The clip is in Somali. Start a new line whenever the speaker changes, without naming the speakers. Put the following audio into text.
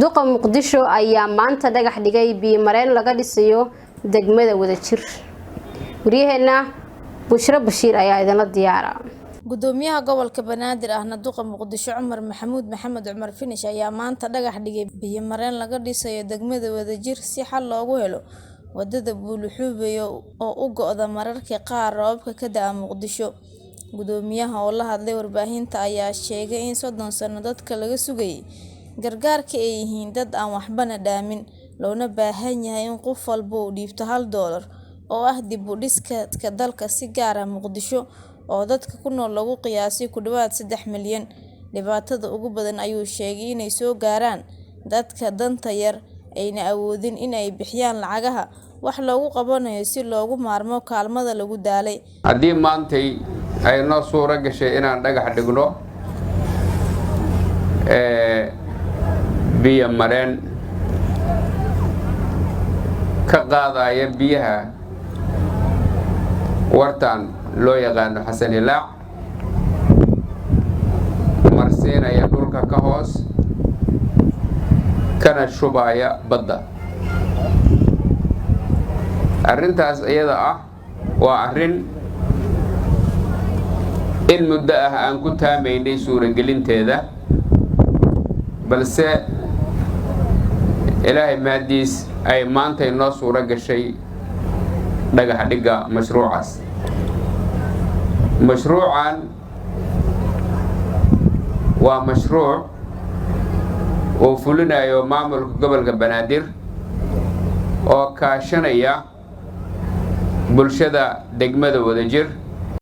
duqa Muqdisho ayaa maanta dhagax dhigay biyo mareen laga dhisayo degmada Wadajir. Wariyaheena Bushra Bashiir ayaa idin la diyaara.
Gudoomiyaha gobolka Banaadir ahna duqa Muqdisho Cumar Maxamed Cumar Finish ayaa maanta dhagax dhigay biyo mareen laga dhisayo degmada Wadajir si xal loogu helo wadada Buuluxuubeyo oo u go'da mararka qaar roobka ka daa Muqdisho. Gudoomiyaha oo la hadlay warbaahinta ayaa sheegay in 30 sano dadka laga sugay gargaarka ay yihiin dad aan waxbana dhaamin loona baahan yahay in qof walba uu dhiibto $1 oo ah dib u dhiska dalka si gaar ah Muqdisho oo dadka ku nool lagu qiyaasay ku dhawaad 3 milyan. Dhibaatada ugu badan ayuu sheegay inay soo gaaraan dadka danta yar ayna awoodin in ay bixiyaan lacagaha wax loogu qabanayo si loogu maarmo kaalmada lagu daalay.
Haddii maantay ay noo suura gashay inaan dhagax dhigno biyo mareen ka qaadaya biyaha wartan loo yaqaan Xasan Ilaac marsiinaya dhulka ka hoos kana shubaya badda. Arrintaas iyada ah waa arrin in muddo ah aan ku taamaynay suuragelinteeda balse Ilaahay maadiis ay maanta inoo suura gashay dhagax dhiga mashruucaas. Mashruucan waa mashruuc oo fulinayo maamulka gobolka Banaadir oo kaashanaya bulshada degmada Wadajir